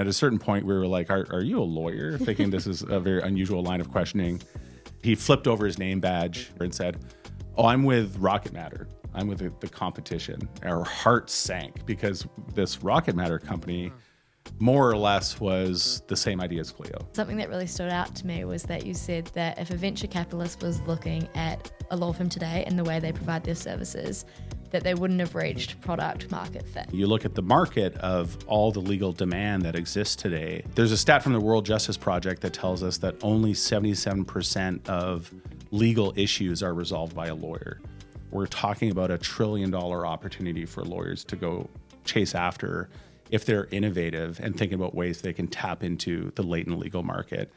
At a certain point, we were like, are you a lawyer? Thinking this is a very unusual line of questioning. He flipped over his name badge and said, oh, I'm with Rocket Matter. I'm with the competition. Our hearts sank because this Rocket Matter company more or less was the same idea as Clio. Something that really stood out to me was that you said that if a venture capitalist was looking at a law firm today and the way they provide their services, that they wouldn't have reached product market fit. You look at the market of all the legal demand that exists today. There's a stat from the World Justice Project that tells us that only 77% of legal issues are resolved by a lawyer. We're talking about $1 trillion opportunity for lawyers to go chase after if they're innovative and thinking about ways they can tap into the latent legal market.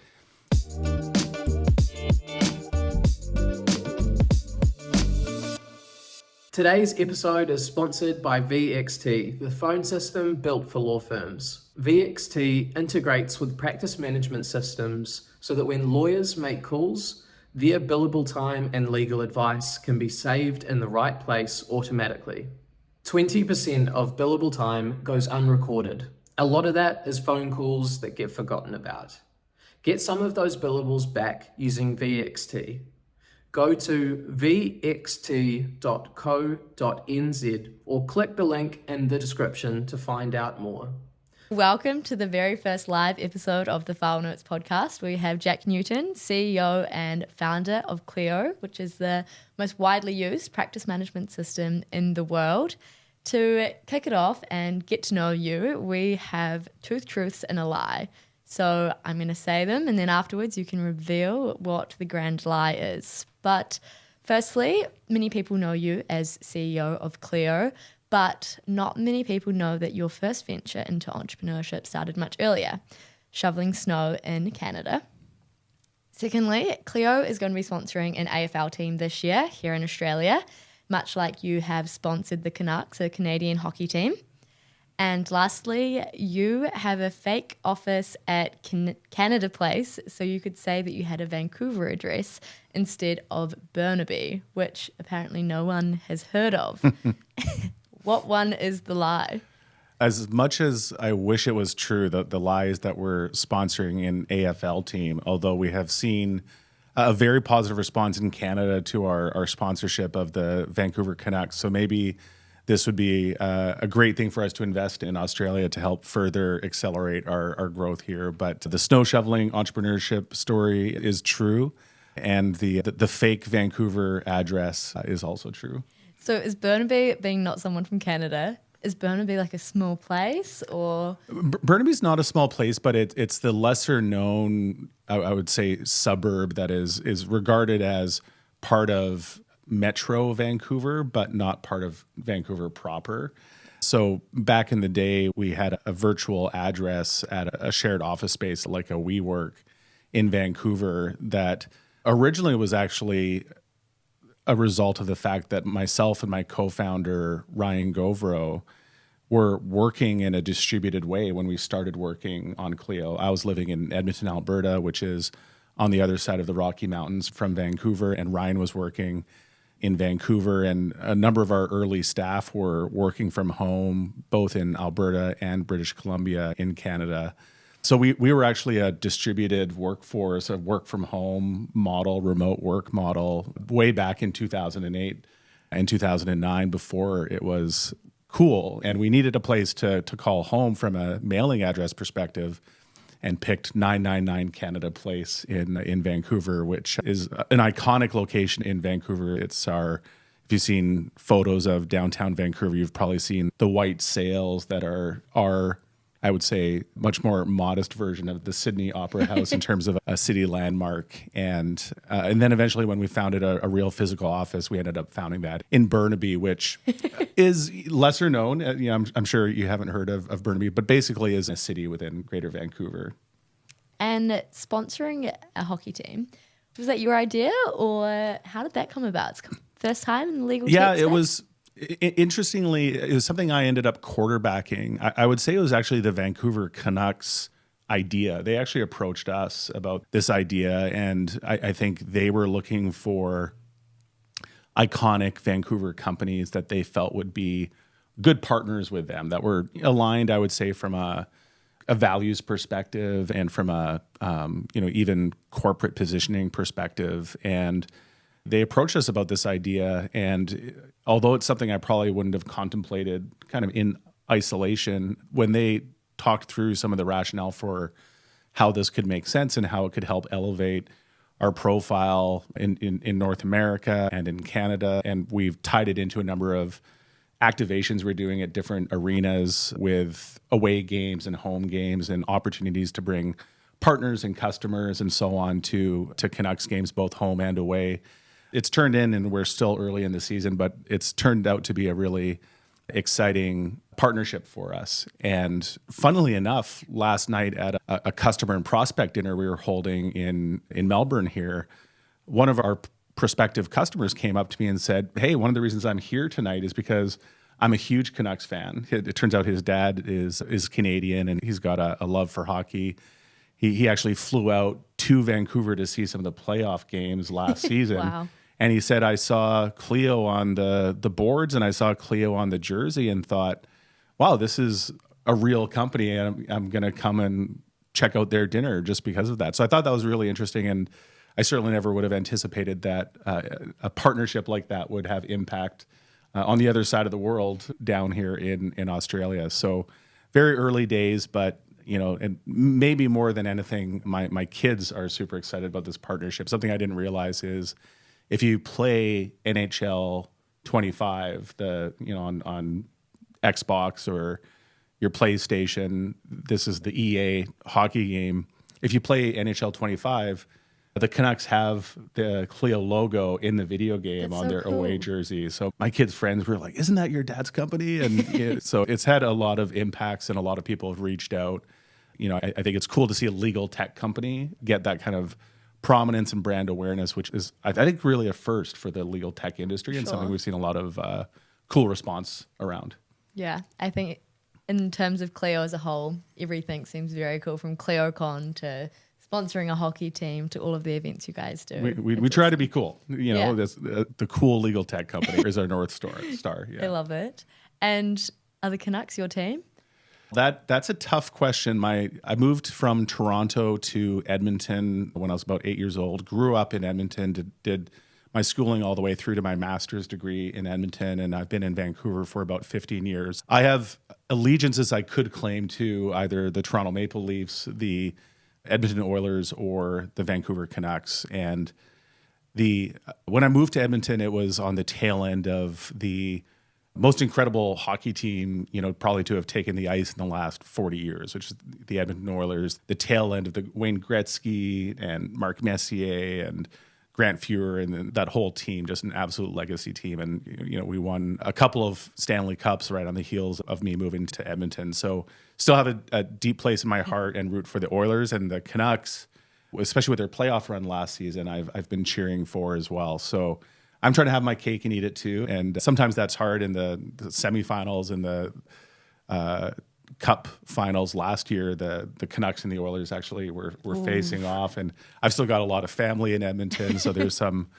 Today's episode is sponsored by VXT, the phone system built for law firms. VXT integrates with practice management systems so that when lawyers make calls, their billable time and legal advice can be saved in the right place automatically. 20% of billable time goes unrecorded. A lot of that is phone calls that get forgotten about. Get some of those billables back using VXT. Go to vxt.co.nz or click the link in the description to find out more. Welcome to the very first live episode of the File Notes podcast. We have Jack Newton, CEO and founder of Clio, which is the most widely used practice management system in the world. To kick it off and get to know you, we have two truths and a lie. So I'm going to say them, and then afterwards you can reveal what the grand lie is. But firstly, many people know you as CEO of Clio, but not many people know that your first venture into entrepreneurship started much earlier, shoveling snow in Canada. Secondly, Clio is going to be sponsoring an AFL team this year here in Australia, much like you have sponsored the Canucks, a Canadian hockey team. And lastly, you have a fake office at Canada Place, so you could say that you had a Vancouver address instead of Burnaby, which apparently no one has heard of. What one is the lie? As much as I wish it was true, the lie is that we're sponsoring an AFL team, although we have seen a very positive response in Canada to our sponsorship of the Vancouver Canucks. So maybe this would be a great thing for us to invest in Australia to help further accelerate our growth here. But the snow shoveling entrepreneurship story is true, and the fake Vancouver address is also true. So is Burnaby, being not someone from Canada, is Burnaby like a small place or? Burnaby's not a small place, but it's the lesser known, I would say, suburb that is regarded as part of Metro Vancouver, but not part of Vancouver proper. So back in the day, we had a virtual address at a shared office space like a WeWork in Vancouver that originally was actually a result of the fact that myself and my co-founder, Ryan Govro, were working in a distributed way when we started working on Clio. I was living in Edmonton, Alberta, which is on the other side of the Rocky Mountains from Vancouver, and Ryan was working in Vancouver, and a number of our early staff were working from home, both in Alberta and British Columbia in Canada. So we were actually a distributed workforce, a work from home model, remote work model, way back in 2008 and 2009 before it was cool. And we needed a place to call home from a mailing address perspective, and picked 999 Canada Place in Vancouver, which is an iconic location in Vancouver. It's if you've seen photos of downtown Vancouver, you've probably seen the white sails that are I would say, much more modest version of the Sydney Opera House in terms of a city landmark. And then eventually when we founded a real physical office, we ended up founding that in Burnaby, which is lesser known. I'm sure you haven't heard of Burnaby, but basically is a city within Greater Vancouver. And sponsoring a hockey team, was that your idea or how did that come about? It's first time in the legal tech space? It was. Interestingly, it was something I ended up quarterbacking. I would say it was actually the Vancouver Canucks idea. They actually approached us about this idea, and I think they were looking for iconic Vancouver companies that they felt would be good partners with them, that were aligned, I would say, from a a values perspective and from a even corporate positioning perspective. And they approached us about this idea, and although it's something I probably wouldn't have contemplated kind of in isolation, when they talked through some of the rationale for how this could make sense and how it could help elevate our profile in North America and in Canada, and we've tied it into a number of activations we're doing at different arenas with away games and home games and opportunities to bring partners and customers and so on to Canucks games, both home and away. It's turned in, and we're still early in the season, but it's turned out to be a really exciting partnership for us. And funnily enough, last night at a customer and prospect dinner we were holding in Melbourne here, one of our prospective customers came up to me and said, "Hey, one of the reasons I'm here tonight is because I'm a huge Canucks fan." It turns out his dad is Canadian, and he's got a love for hockey. He actually flew out to Vancouver to see some of the playoff games last season. Wow. And he said, "I saw Clio on the boards and I saw Clio on the jersey and thought, wow, this is a real company, and I'm going to come and check out their dinner just because of that." So I thought that was really interesting, and I certainly never would have anticipated that a partnership like that would have impact on the other side of the world down here in Australia. So very early days, but and maybe more than anything, my kids are super excited about this partnership. Something I didn't realize is if you play NHL 25, on Xbox or your PlayStation, this is the EA hockey game. If you play NHL 25, the Canucks have the Clio logo in the video game on their away jersey. So my kids' friends were like, "Isn't that your dad's company?" And so it's had a lot of impacts, and a lot of people have reached out. I think it's cool to see a legal tech company get that kind of prominence and brand awareness, which is, I think, really a first for the legal tech industry, and something we've seen a lot of cool response around. Yeah, I think in terms of Clio as a whole, everything seems very cool, from ClioCon to sponsoring a hockey team to all of the events you guys do. We try to be cool. The cool legal tech company is our North Star. Yeah. I love it. And are the Canucks your team? That's a tough question. I moved from Toronto to Edmonton when I was about 8 years old. Grew up in Edmonton, did my schooling all the way through to my master's degree in Edmonton, and I've been in Vancouver for about 15 years. I have allegiances I could claim to either the Toronto Maple Leafs, the Edmonton Oilers, or the Vancouver Canucks. And when I moved to Edmonton, it was on the tail end of the most incredible hockey team, probably to have taken the ice in the last 40 years, which is the Edmonton Oilers, the tail end of the Wayne Gretzky and Mark Messier and Grant Fuhrer and that whole team, just an absolute legacy team. And, we won a couple of Stanley Cups right on the heels of me moving to Edmonton. So still have a deep place in my heart and root for the Oilers, and the Canucks, especially with their playoff run last season, I've been cheering for as well. So I'm trying to have my cake and eat it too. And sometimes that's hard. In the semifinals and the Cup finals last year, the Canucks and the Oilers actually were facing off. And I've still got a lot of family in Edmonton, so there's some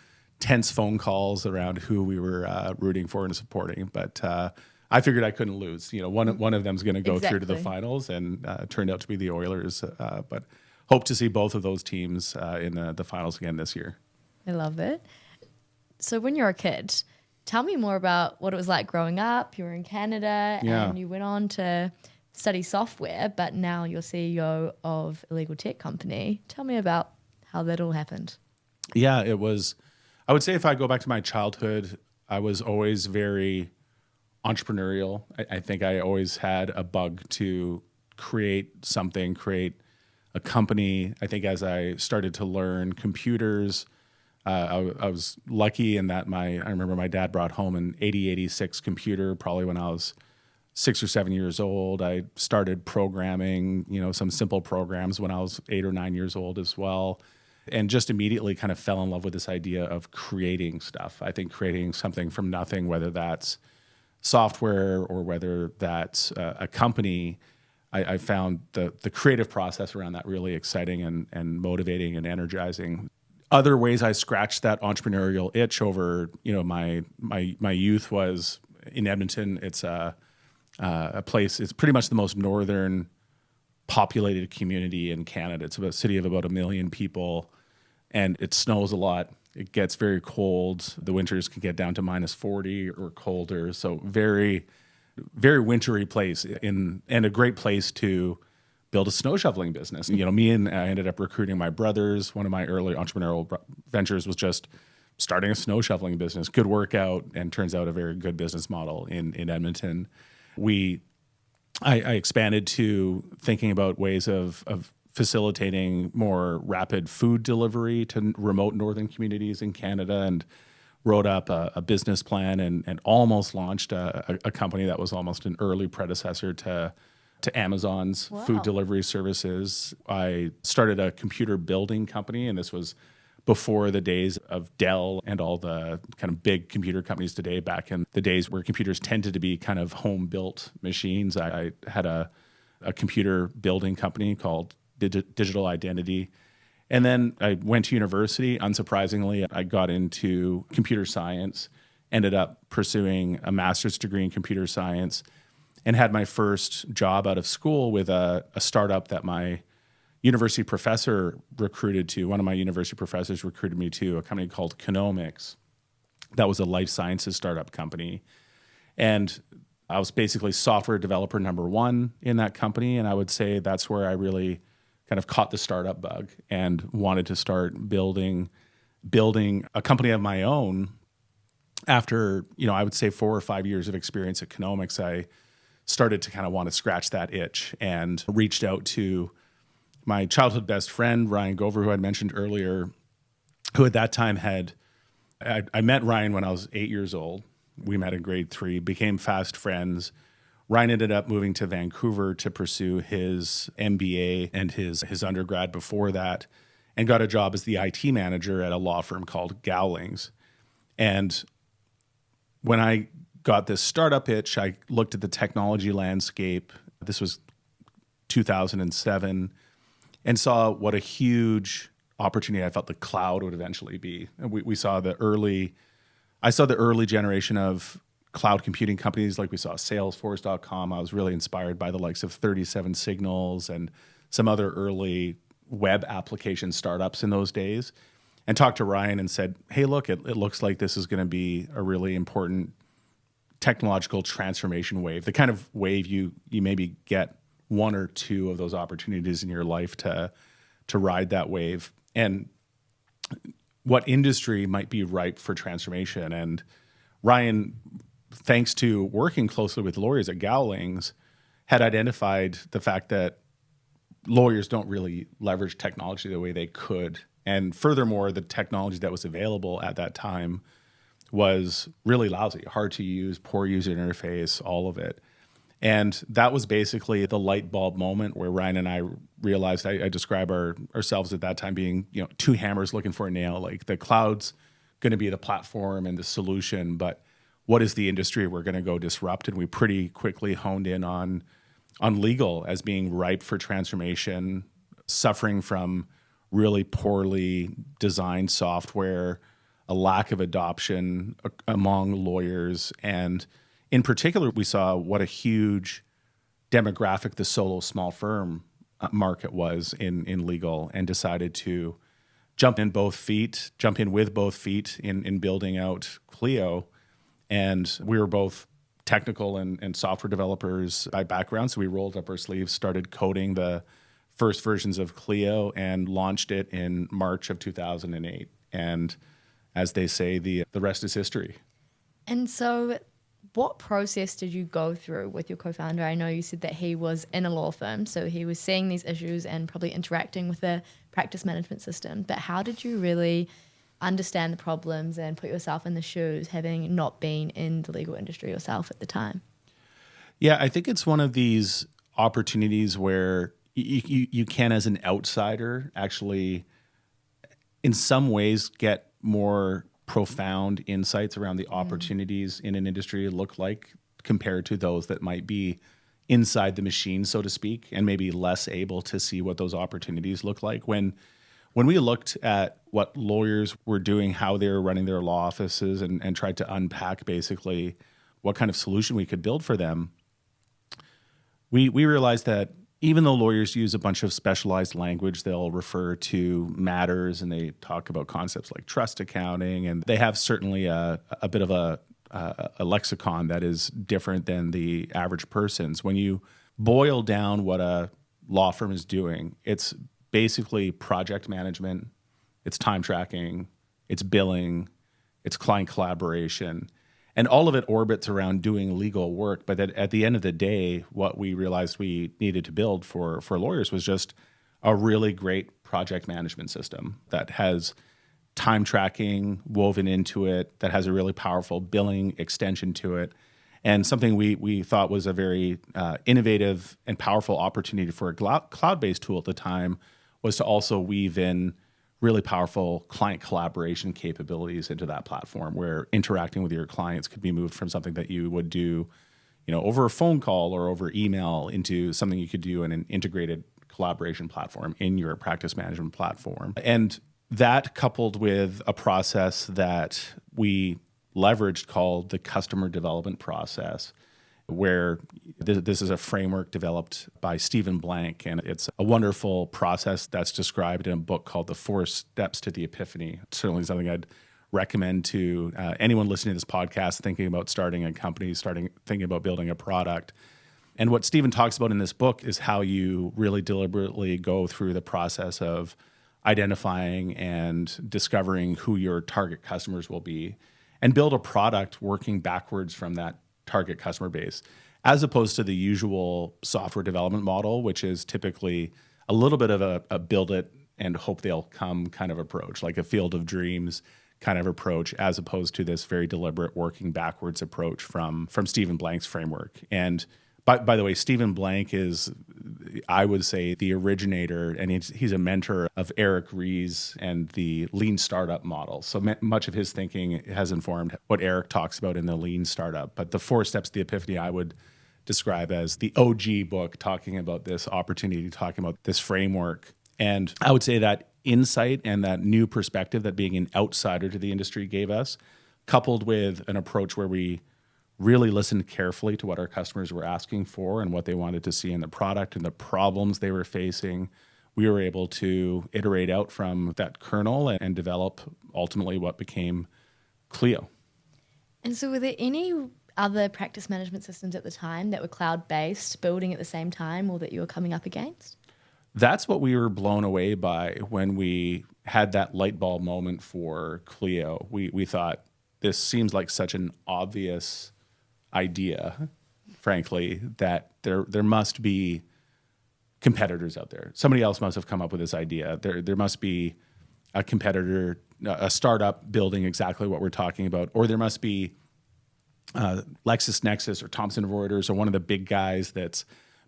tense phone calls around who we were rooting for and supporting. But I figured I couldn't lose. One of them's going to go through to the finals, and turned out to be the Oilers. But hope to see both of those teams in the finals again this year. I love it. So when you're a kid, tell me more about what it was like growing up. You were in Canada and you went on to study software, but now you're CEO of a legal tech company. Tell me about how that all happened. Yeah, it was, I would say if I go back to my childhood, I was always very entrepreneurial. I think I always had a bug to create something, create a company. I think as I started to learn computers, I was lucky in that I remember my dad brought home an 8086 computer probably when I was 6 or 7 years old. I started programming, some simple programs when I was 8 or 9 years old as well, and just immediately kind of fell in love with this idea of creating stuff. I think creating something from nothing, whether that's software or whether that's a company, I found the creative process around that really exciting and motivating and energizing. Other ways I scratched that entrepreneurial itch over, my youth was in Edmonton. It's a place. It's pretty much the most northern populated community in Canada. It's a city of about 1 million people, and it snows a lot. It gets very cold. The winters can get down to -40 or colder. So very, very wintry place and a great place to build a snow shoveling business. I ended up recruiting my brothers. One of my early entrepreneurial ventures was just starting a snow shoveling business. Good workout, and turns out a very good business model in Edmonton. I expanded to thinking about ways of facilitating more rapid food delivery to remote northern communities in Canada, and wrote up a business plan and almost launched a company that was almost an early predecessor to Amazon's food delivery services. I started a computer building company, and this was before the days of Dell and all the kind of big computer companies today, back in the days where computers tended to be kind of home-built machines. I had a computer building company called Digital Identity. And then I went to university. Unsurprisingly, I got into computer science, ended up pursuing a master's degree in computer science, and had my first job out of school with a startup that my university professor recruited to. One of my university professors recruited me to a company called Canucks. That was a life sciences startup company. And I was basically software developer number one in that company. And I would say that's where I really kind of caught the startup bug and wanted to start building a company of my own. After, I would say 4 or 5 years of experience at Canucks, I started to kind of want to scratch that itch and reached out to my childhood best friend, Ryan Gover, who I'd mentioned earlier, who at that time I met Ryan when I was 8 years old. We met in grade 3, became fast friends. Ryan ended up moving to Vancouver to pursue his MBA and his undergrad before that, and got a job as the IT manager at a law firm called Gowlings. And when I got this startup itch, I looked at the technology landscape. This was 2007. And saw what a huge opportunity I felt the cloud would eventually be. And I saw the early generation of cloud computing companies, like we saw Salesforce.com. I was really inspired by the likes of 37 Signals and some other early web application startups in those days, and talked to Ryan and said, hey, look, it looks like this is going to be a really important technological transformation wave, the kind of wave you maybe get 1 or 2 of those opportunities in your life to ride that wave, and what industry might be ripe for transformation. And Ryan, thanks to working closely with lawyers at Gowlings, had identified the fact that lawyers don't really leverage technology the way they could. And furthermore, the technology that was available at that time was really lousy, hard to use, poor user interface, all of it. And that was basically the light bulb moment where Ryan and I realized, I describe ourselves at that time being, 2 hammers looking for a nail. Like, the cloud's going to be the platform and the solution, but what is the industry we're going to go disrupt? And we pretty quickly honed in on legal as being ripe for transformation, suffering from really poorly designed software, a lack of adoption among lawyers, and in particular, we saw what a huge demographic the solo small firm market was in legal, and decided to jump in with both feet in building out Clio. And we were both technical and software developers by background, so we rolled up our sleeves, started coding the first versions of Clio, and launched it in March of 2008. And as they say, the rest is history. And so what process did you go through with your co-founder? I know you said that he was in a law firm, so he was seeing these issues and probably interacting with the practice management system. But how did you really understand the problems and put yourself in the shoes, having not been in the legal industry yourself at the time? Yeah, I think it's one of these opportunities where you can, as an outsider, actually in some ways get more profound insights around the opportunities in an industry look like, compared to those that might be inside the machine, so to speak, and maybe less able to see what those opportunities look like. When we looked at what lawyers were doing, how they were running their law offices, and tried to unpack basically what kind of solution we could build for them, we realized that even though lawyers use a bunch of specialized language, they'll refer to matters and they talk about concepts like trust accounting, and they have certainly a bit of a lexicon that is different than the average person's. When you boil down what a law firm is doing, it's basically project management, it's time tracking, it's billing, it's client collaboration. And all of it orbits around doing legal work. But at the end of the day, what we realized we needed to build for lawyers was just a really great project management system that has time tracking woven into it, that has a really powerful billing extension to it. And something we thought was a very innovative and powerful opportunity for a cloud-based tool at the time was to also weave in really powerful client collaboration capabilities into that platform, where interacting with your clients could be moved from something that you would do, over a phone call or over email into something you could do in an integrated collaboration platform in your practice management platform. And that, coupled with a process that we leveraged called the customer development process, where this is a framework developed by Stephen Blank, and it's a wonderful process that's described in a book called The 4 Steps to the Epiphany. It's certainly something I'd recommend to anyone listening to this podcast, thinking about starting a company, thinking about building a product. And what Stephen talks about in this book is how you really deliberately go through the process of identifying and discovering who your target customers will be, and build a product working backwards from that target customer base, as opposed to the usual software development model, which is typically a little bit of a build it and hope they'll come kind of approach, like a field of dreams kind of approach, as opposed to this very deliberate working backwards approach from Stephen Blank's framework. And by the way, Stephen Blank is, I would say, the originator, and he's a mentor of Eric Ries and the lean startup model. So much of his thinking has informed what Eric talks about in the lean startup. But the 4 Steps to the Epiphany, I would describe as the OG book, talking about this opportunity, talking about this framework. And I would say that insight and that new perspective that being an outsider to the industry gave us, coupled with an approach where we really listened carefully to what our customers were asking for and what they wanted to see in the product and the problems they were facing, we were able to iterate out from that kernel and develop ultimately what became Clio. And so were there any other practice management systems at the time that were cloud-based building at the same time, or that you were coming up against? That's what we were blown away by when we had that light bulb moment for Clio. We thought, this seems like such an obvious idea, frankly, that there must be competitors out there. Somebody else must have come up with this idea. There must be a competitor, a startup building exactly what we're talking about, or there must be LexisNexis or Thomson Reuters or one of the big guys that's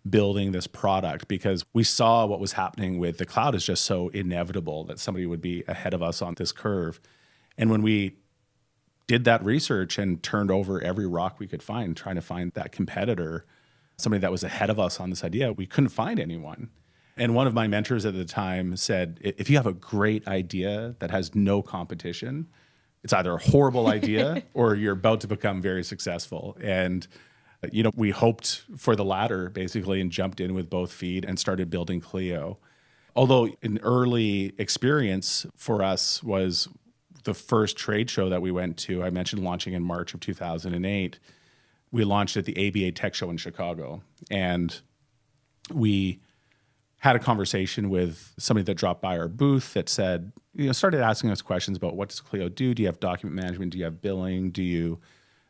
building this product, because we saw what was happening with the cloud is just so inevitable that somebody would be ahead of us on this curve. And when we did that research and turned over every rock we could find, trying to find that competitor, somebody that was ahead of us on this idea, we couldn't find anyone. And one of my mentors at the time said, if you have a great idea that has no competition, it's either a horrible idea or you're about to become very successful. And we hoped for the latter, basically, and jumped in with both feet and started building Clio. Although an early experience for us was the first trade show that we went to. I mentioned launching in March of 2008. We launched at the ABA Tech Show in Chicago. And we had a conversation with somebody that dropped by our booth that said, started asking us questions about, what does Clio do? Do you have document management? Do you have billing?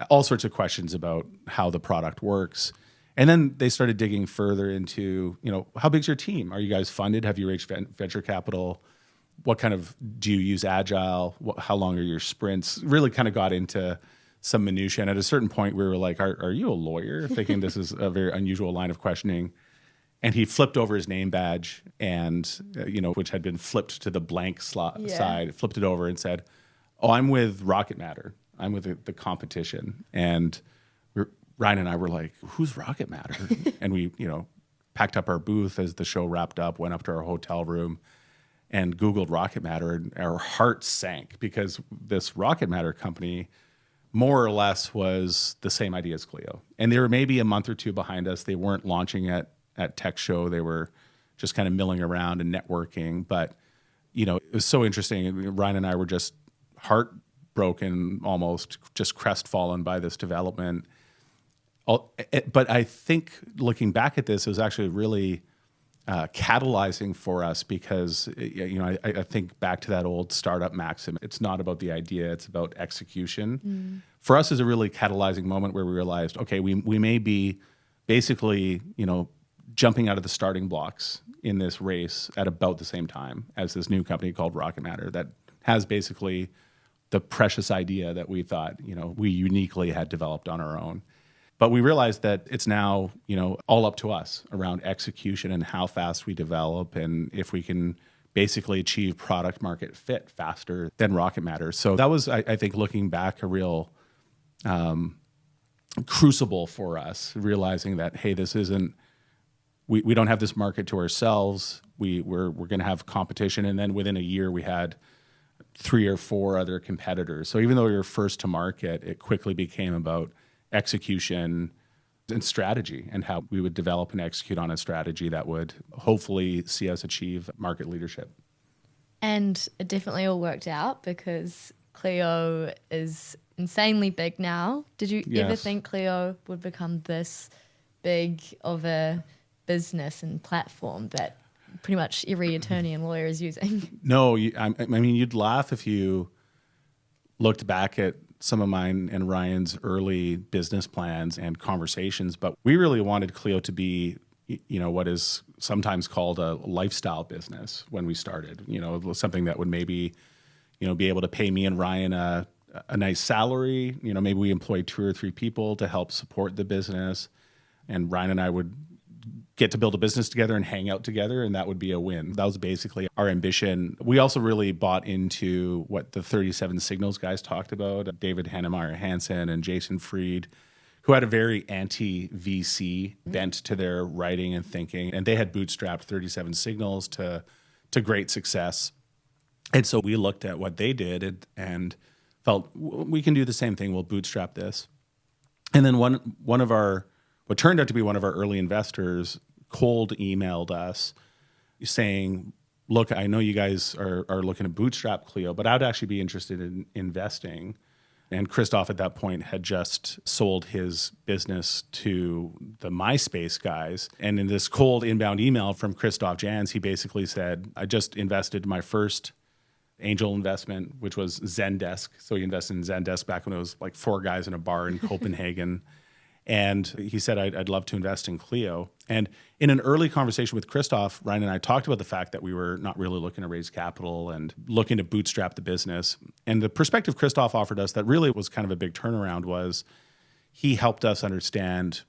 All sorts of questions about how the product works. And then they started digging further into, how big's your team? Are you guys funded? Have you raised venture capital? What kind of, do you use Agile? How long are your sprints? Really kind of got into some minutia. And at a certain point, we were like, are you a lawyer? Thinking this is a very unusual line of questioning. And he flipped over his name badge and, which had been flipped to the blank side, flipped it over and said, oh, I'm with Rocket Matter. I'm with the competition. And Ryan and I were like, who's Rocket Matter? And we, packed up our booth as the show wrapped up, went up to our hotel room and Googled Rocket Matter, and our hearts sank, because this Rocket Matter company more or less was the same idea as Clio. And they were maybe a month or two behind us. They weren't launching at at Tech Show. They were just kind of milling around and networking. But, it was so interesting. Ryan and I were just heartbroken, almost just crestfallen by this development. But I think looking back at this, it was actually really catalyzing for us because, I think back to that old startup maxim. It's not about the idea, it's about execution. For us, is a really catalyzing moment where we realized, okay, we may be basically, jumping out of the starting blocks in this race at about the same time as this new company called Rocket Matter that has basically the precious idea that we thought, we uniquely had developed on our own. But we realized that it's now, all up to us around execution and how fast we develop and if we can basically achieve product market fit faster than Rocket Matter. So that was, I think, looking back, a real crucible for us, realizing that, hey, this isn't, we don't have this market to ourselves. We're going to have competition. And then within a year, we had 3 or 4 other competitors. So even though we were first to market, it quickly became about execution and strategy and how we would develop and execute on a strategy that would hopefully see us achieve market leadership. And it definitely all worked out because Clio is insanely big now. Did you ever think Clio would become this big of a business and platform that pretty much every attorney and lawyer is using? No, I mean, you'd laugh if you looked back at some of mine and Ryan's early business plans and conversations, but we really wanted Clio to be, what is sometimes called a lifestyle business when we started, something that would maybe, be able to pay me and Ryan a nice salary. Maybe we employ 2 or 3 people to help support the business, and Ryan and I would get to build a business together and hang out together, and that would be a win. That was basically our ambition. We also really bought into what the 37 Signals guys talked about, David Hannemeyer Hansen and Jason Fried, who had a very anti-VC bent to their writing and thinking, and they had bootstrapped 37 Signals to great success. And so we looked at what they did and felt we can do the same thing. We'll bootstrap this. And then what turned out to be one of our early investors cold emailed us saying, look, I know you guys are looking to bootstrap Clio, but I'd actually be interested in investing. And Christoph at that point had just sold his business to the MySpace guys. And in this cold inbound email from Christoph Jans, he basically said, I just invested my first angel investment, which was Zendesk. So he invested in Zendesk back when it was like 4 guys in a bar in Copenhagen. And he said, I'd love to invest in Clio. And in an early conversation with Christoph, Ryan and I talked about the fact that we were not really looking to raise capital and looking to bootstrap the business. And the perspective Christoph offered us that really was kind of a big turnaround was he helped us understand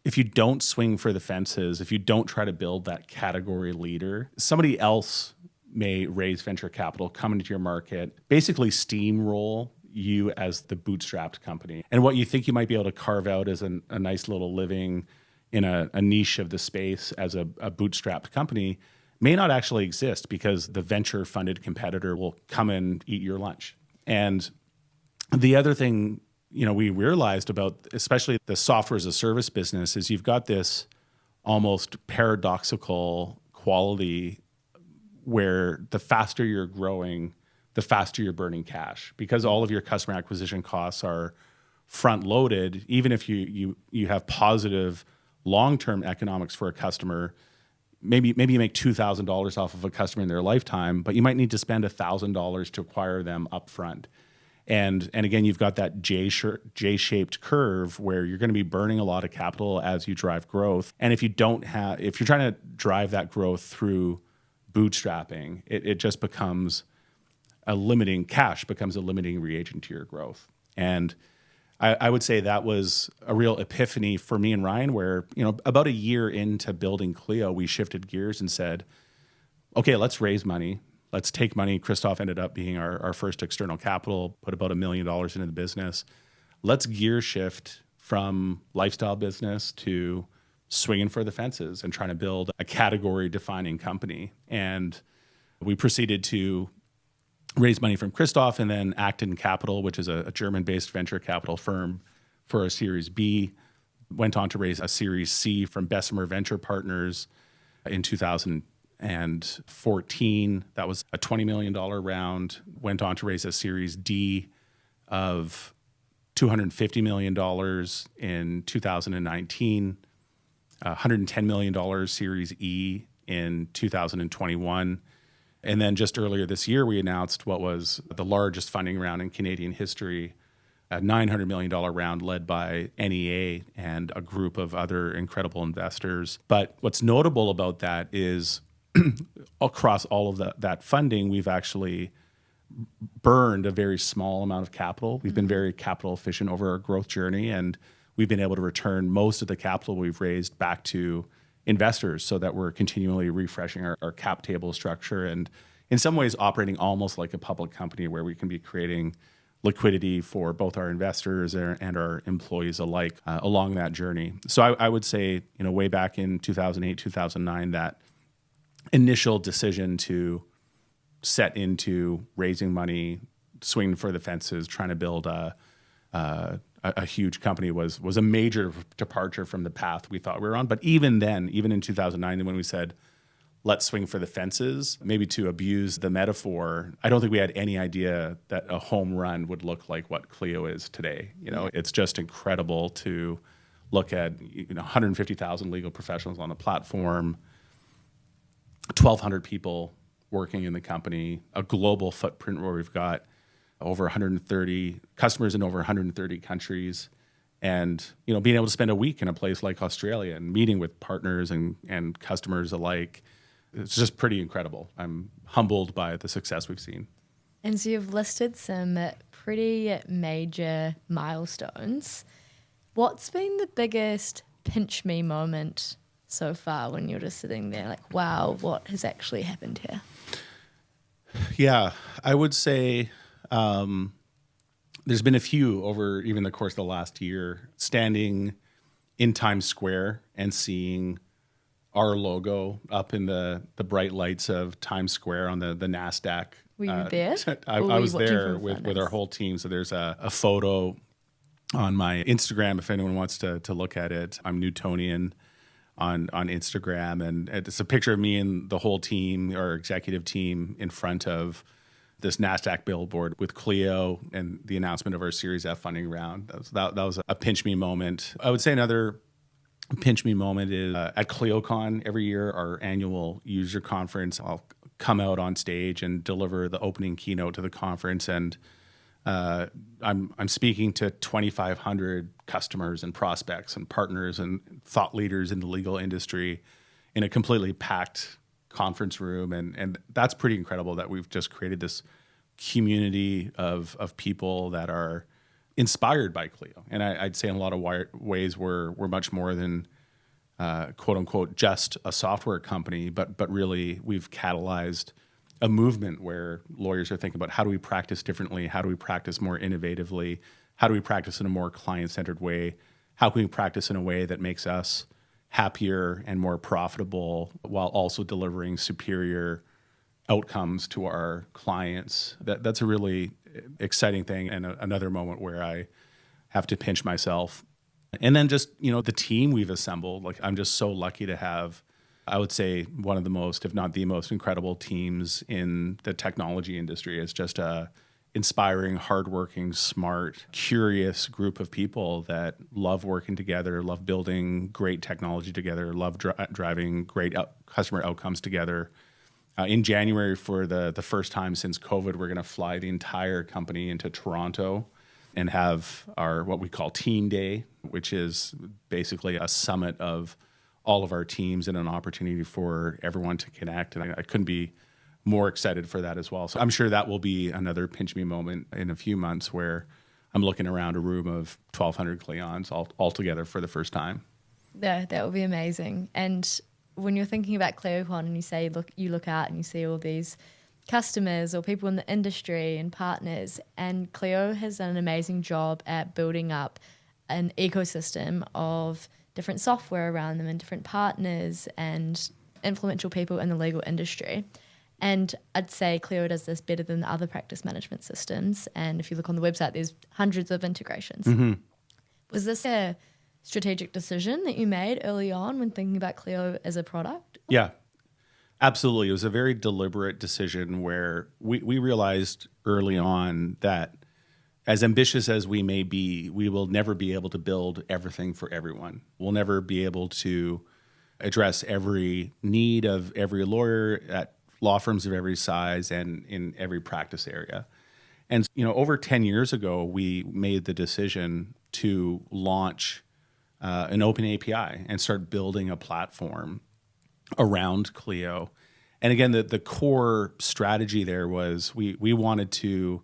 if you don't swing for the fences, if you don't try to build that category leader, somebody else may raise venture capital, come into your market, basically steamroll you as the bootstrapped company. And what you think you might be able to carve out as a nice little living in a niche of the space as a bootstrapped company may not actually exist because the venture funded competitor will come and eat your lunch. And the other thing, we realized about especially the software as a service business is you've got this almost paradoxical quality where the faster you're growing, the faster you're burning cash because all of your customer acquisition costs are front loaded. Even if you have positive long-term economics for a customer, maybe you make $2,000 off of a customer in their lifetime, but you might need to spend $1,000 to acquire them upfront. And again, you've got that J-shaped curve where you're going to be burning a lot of capital as you drive growth. And if you're trying to drive that growth through bootstrapping, it just becomes cash becomes a limiting reagent to your growth. And I would say that was a real epiphany for me and Ryan where, about a year into building Clio, we shifted gears and said, okay, let's raise money. Let's take money. Christoph ended up being our first external capital, put about $1 million into the business. Let's gear shift from lifestyle business to swinging for the fences and trying to build a category defining company. And we proceeded to raise money from Christoph and then Acton Capital, which is a German-based venture capital firm, for a Series B, went on to raise a Series C from Bessemer Venture Partners in 2014. That was a $20 million round. Went on to raise a Series D of $250 million in 2019, $110 million Series E in 2021. And then just earlier this year, we announced what was the largest funding round in Canadian history, a $900 million round led by NEA and a group of other incredible investors. But what's notable about that is across all of that funding, we've actually burned a very small amount of capital. We've been very capital efficient over our growth journey, and we've been able to return most of the capital we've raised back to investors so that we're continually refreshing our cap table structure and in some ways operating almost like a public company where we can be creating liquidity for both our investors and our employees alike along that journey. So I would say, way back in 2008, 2009, that initial decision to set into raising money, swinging for the fences, trying to build a huge company was a major departure from the path we thought we were on. But even then, even in 2009, when we said, let's swing for the fences, maybe to abuse the metaphor, I don't think we had any idea that a home run would look like what Clio is today. It's just incredible to look at 150,000 legal professionals on the platform, 1,200 people working in the company, a global footprint where we've got over 130 customers in over 130 countries, and being able to spend a week in a place like Australia and meeting with partners and customers alike. It's just pretty incredible. I'm humbled by the success we've seen. And so you've listed some pretty major milestones. What's been the biggest pinch me moment so far when you're just sitting there like, wow, what has actually happened here? Yeah, I would say there's been a few over even the course of the last year, standing in Times Square and seeing our logo up in the bright lights of Times Square on the NASDAQ. Were you there? I was there with our whole team. So there's a photo on my Instagram if anyone wants to look at it. I'm Newtonian on Instagram, and it's a picture of me and the whole team, our executive team, in front of this NASDAQ billboard with Clio and the announcement of our Series F funding round. That was a pinch me moment. I would say another pinch me moment is at ClioCon every year, our annual user conference. I'll come out on stage and deliver the opening keynote to the conference, and I'm speaking to 2,500 customers and prospects and partners and thought leaders in the legal industry in a completely packed conference room, and that's pretty incredible that we've just created this community of people that are inspired by Clio. And I'd say in a lot of ways we're much more than quote unquote just a software company, but really we've catalyzed a movement where lawyers are thinking about how do we practice differently, how do we practice more innovatively, how do we practice in a more client-centered way, how can we practice in a way that makes us happier and more profitable while also delivering superior outcomes to our clients. That's a really exciting thing, and another moment where I have to pinch myself. And then just, the team we've assembled, like I'm just so lucky to have, I would say, one of the most, if not the most incredible teams in the technology industry. It's just a inspiring, hardworking, smart, curious group of people that love working together, love building great technology together, love driving great customer outcomes together. In January, for the first time since COVID, we're going to fly the entire company into Toronto and have our what we call Team Day, which is basically a summit of all of our teams and an opportunity for everyone to connect. And I couldn't be more excited for that as well. So I'm sure that will be another pinch me moment in a few months where I'm looking around a room of 1,200 Clions all together for the first time. Yeah, that would be amazing. And when you're thinking about ClioCon and you look out and you see all these customers or people in the industry and partners, and Clio has done an amazing job at building up an ecosystem of different software around them and different partners and influential people in the legal industry. And I'd say Clio does this better than the other practice management systems. And if you look on the website, there's hundreds of integrations. Mm-hmm. Was this a strategic decision that you made early on when thinking about Clio as a product? Yeah, absolutely. It was a very deliberate decision where we realized early on that as ambitious as we may be, we will never be able to build everything for everyone. We'll never be able to address every need of every lawyer at law firms of every size and in every practice area. And over 10 years ago, we made the decision to launch an open API and start building a platform around Clio. And again, the core strategy there was we wanted to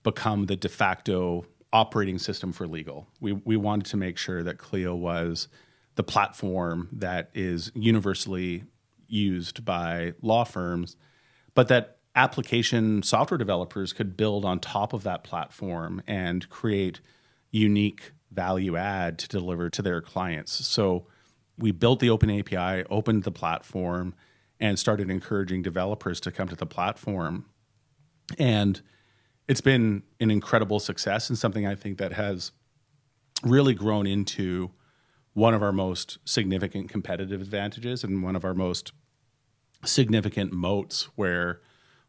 become the de facto operating system for legal. We wanted to make sure that Clio was the platform that is universally used by law firms, but that application software developers could build on top of that platform and create unique value add to deliver to their clients. So we built the open API, opened the platform, and started encouraging developers to come to the platform. And it's been an incredible success and something I think that has really grown into one of our most significant competitive advantages and one of our most significant moats, where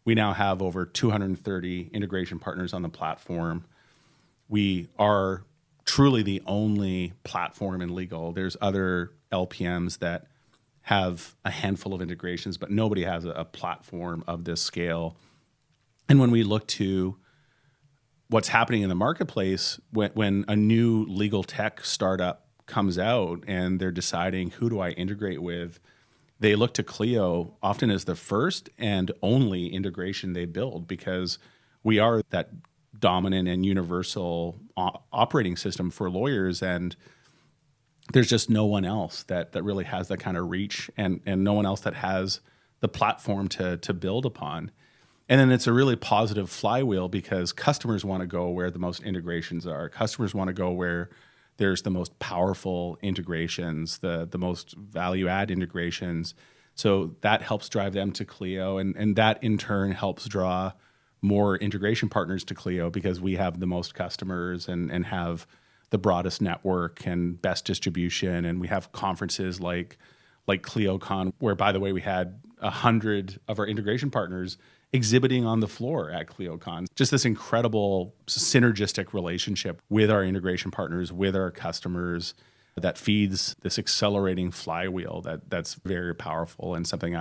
we now have over 230 integration partners on the platform. We are truly the only platform in legal. There's other LPMs that have a handful of integrations, but nobody has a platform of this scale. And when we look to what's happening in the marketplace, when a new legal tech startup comes out and they're deciding who do I integrate with, they look to Clio often as the first and only integration they build, because we are that dominant and universal operating system for lawyers. And there's just no one else that really has that kind of reach, and no one else that has the platform to build upon. And then it's a really positive flywheel, because customers want to go where the most integrations are. Customers want to go where there's the most powerful integrations, the most value add integrations. So that helps drive them to Clio, and that in turn helps draw more integration partners to Clio, because we have the most customers and have the broadest network and best distribution. And we have conferences like ClioCon, where, by the way, we had 100 of our integration partners exhibiting on the floor at ClioCon. Just this incredible synergistic relationship with our integration partners, with our customers, that feeds this accelerating flywheel that's very powerful, and something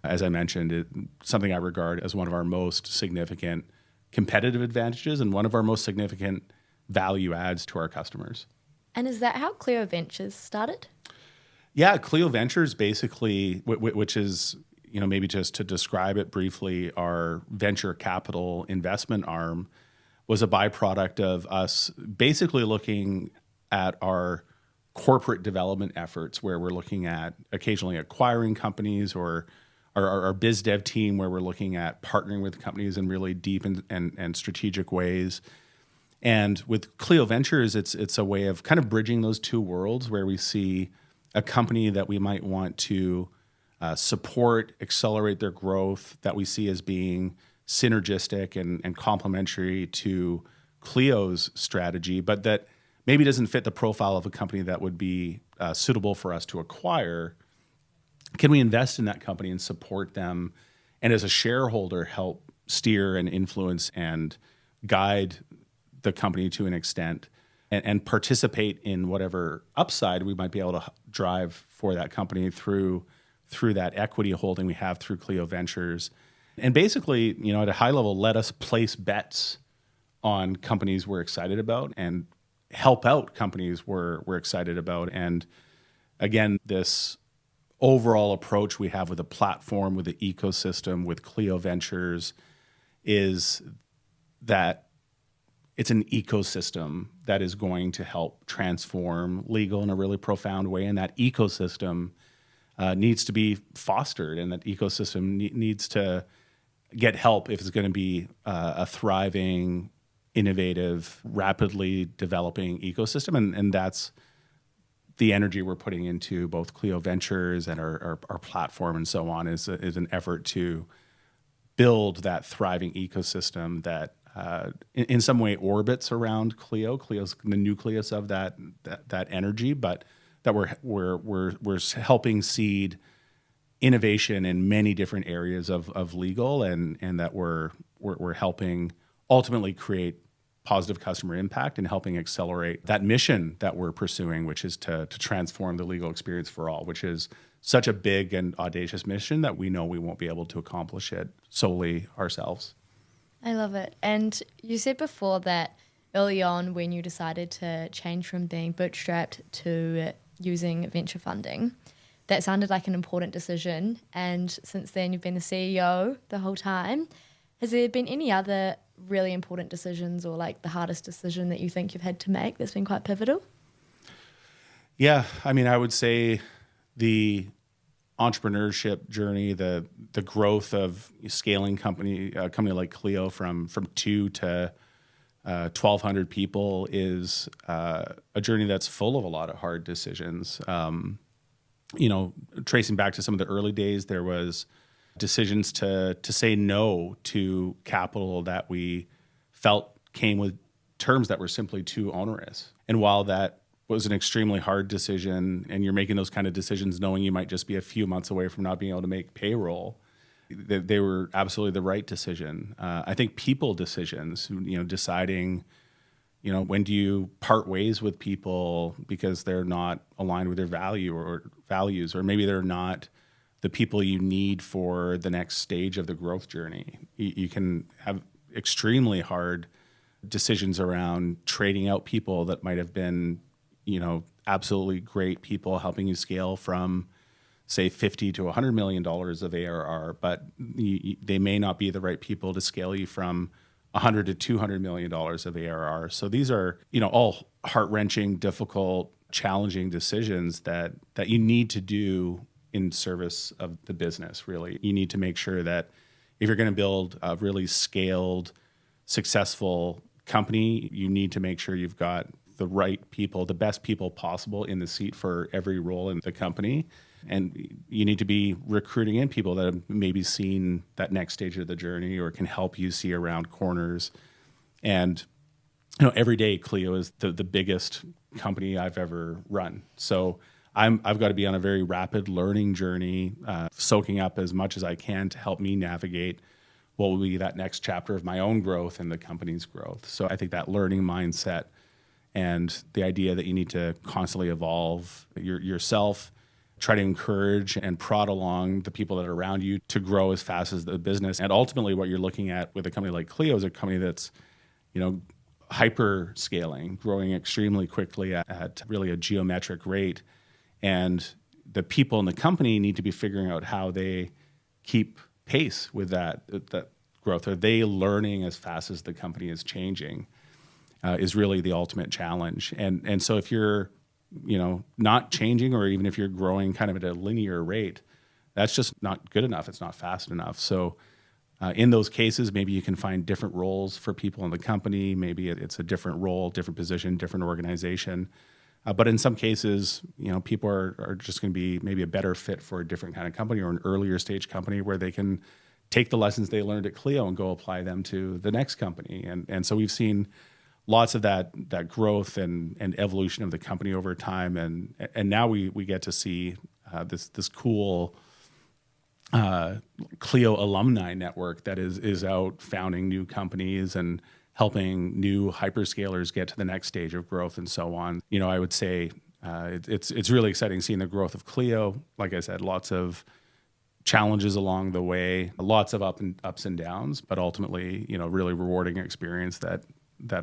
as I mentioned, something I regard as one of our most significant competitive advantages and one of our most significant value adds to our customers. And is that how Clio Ventures started? Yeah, Clio Ventures basically, which is, maybe just to describe it briefly, our venture capital investment arm, was a byproduct of us basically looking at our corporate development efforts, where we're looking at occasionally acquiring companies, or our biz dev team, where we're looking at partnering with companies in really deep and strategic ways. And with Clio Ventures, it's a way of kind of bridging those two worlds, where we see a company that we might want to support, accelerate their growth, that we see as being synergistic and complementary to Clio's strategy, but that maybe doesn't fit the profile of a company that would be suitable for us to acquire. Can we invest in that company and support them, and as a shareholder help steer and influence and guide the company to an extent, and participate in whatever upside we might be able to drive for that company through that equity holding we have through Clio Ventures. And basically, at a high level, let us place bets on companies we're excited about and help out companies we're excited about. And again, this overall approach we have with a platform, with the ecosystem, with Clio Ventures, is that it's an ecosystem that is going to help transform legal in a really profound way. And that ecosystem needs to be fostered, and that ecosystem needs to get help if it's going to be a thriving, innovative, rapidly developing ecosystem. And that's the energy we're putting into both Clio Ventures and our platform and so on, is an effort to build that thriving ecosystem that in some way orbits around Clio. Clio's the nucleus of that energy, but that we're helping seed innovation in many different areas of legal, and that we're helping ultimately create positive customer impact and helping accelerate that mission that we're pursuing, which is to transform the legal experience for all, which is such a big and audacious mission that we know we won't be able to accomplish it solely ourselves. I love it. And you said before that early on when you decided to change from being bootstrapped to using venture funding, that sounded like an important decision. And since then, you've been the CEO the whole time. Has there been any other really important decisions or like the hardest decision that you think you've had to make that's been quite pivotal? Yeah, I mean, I would say the entrepreneurship journey, the growth of scaling a company like Clio from 2 to 1,200 people is a journey that's full of a lot of hard decisions. Tracing back to some of the early days, there was decisions to say no to capital that we felt came with terms that were simply too onerous. And while that was an extremely hard decision, and you're making those kind of decisions knowing you might just be a few months away from not being able to make payroll, they were absolutely the right decision. I think people decisions, deciding, when do you part ways with people because they're not aligned with their values, or maybe they're not the people you need for the next stage of the growth journey. You can have extremely hard decisions around trading out people that might have been, absolutely great people helping you scale from, say, $50 to $100 million of ARR, but they may not be the right people to scale you from $100 to $200 million of ARR. So these are, all heart-wrenching, difficult, challenging decisions that you need to do in service of the business, really. You need to make sure that if you're going to build a really scaled, successful company, you need to make sure you've got the right people, the best people possible in the seat for every role in the company. And you need to be recruiting in people that have maybe seen that next stage of the journey or can help you see around corners. And every day Clio is the biggest company I've ever run. So I've got to be on a very rapid learning journey, soaking up as much as I can to help me navigate what will be that next chapter of my own growth and the company's growth. So I think that learning mindset and the idea that you need to constantly evolve yourself, try to encourage and prod along the people that are around you to grow as fast as the business. And ultimately what you're looking at with a company like Clio is a company that's, hyper scaling, growing extremely quickly at really a geometric rate. And the people in the company need to be figuring out how they keep pace with that growth. Are they learning as fast as the company is changing? Is really the ultimate challenge. And so if you're, not changing, or even if you're growing kind of at a linear rate, that's just not good enough. It's not fast enough. So in those cases, maybe you can find different roles for people in the company. Maybe it's a different role, different position, different organization. But in some cases, people are just going to be maybe a better fit for a different kind of company or an earlier stage company where they can take the lessons they learned at Clio and go apply them to the next company. And so we've seen lots of that growth and evolution of the company over time. And now we get to see this cool Clio alumni network that is out founding new companies and helping new hyperscalers get to the next stage of growth and so on. I would say it's really exciting seeing the growth of Clio. Like I said, lots of challenges along the way, lots of ups and downs, but ultimately, really rewarding experience that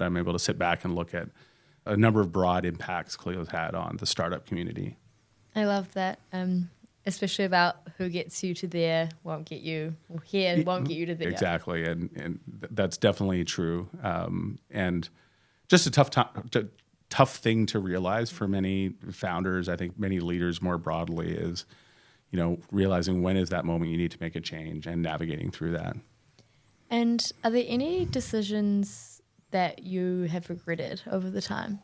I'm able to sit back and look at a number of broad impacts Clio's had on the startup community. I love that, especially about who gets you to there won't get you, or here won't get you to there. Exactly, and that's definitely true. And just a tough thing to realize for many founders, I think many leaders more broadly, is realizing when is that moment you need to make a change and navigating through that. And are there any decisions that you have regretted over the time?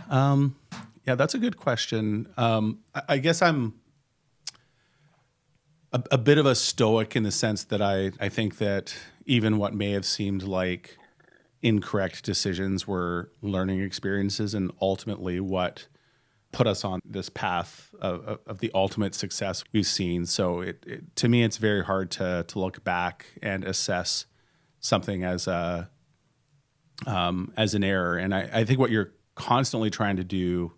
Yeah, that's a good question. I guess I'm a bit of a stoic in the sense that I think that even what may have seemed like incorrect decisions were learning experiences and ultimately what put us on this path of the ultimate success we've seen. So to me, it's very hard to look back and assess something as an error. And I think what you're constantly trying to do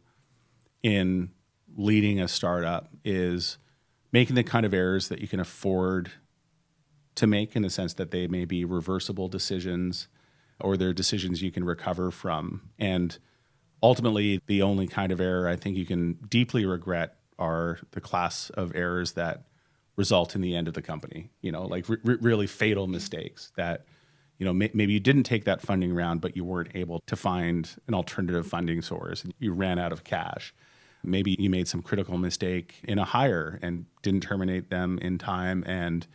in leading a startup is making the kind of errors that you can afford to make, in the sense that they may be reversible decisions or they're decisions you can recover from. And ultimately, the only kind of error I think you can deeply regret are the class of errors that result in the end of the company, like really fatal mistakes that, maybe you didn't take that funding round, but you weren't able to find an alternative funding source and you ran out of cash. Maybe you made some critical mistake in a hire and didn't terminate them in time, and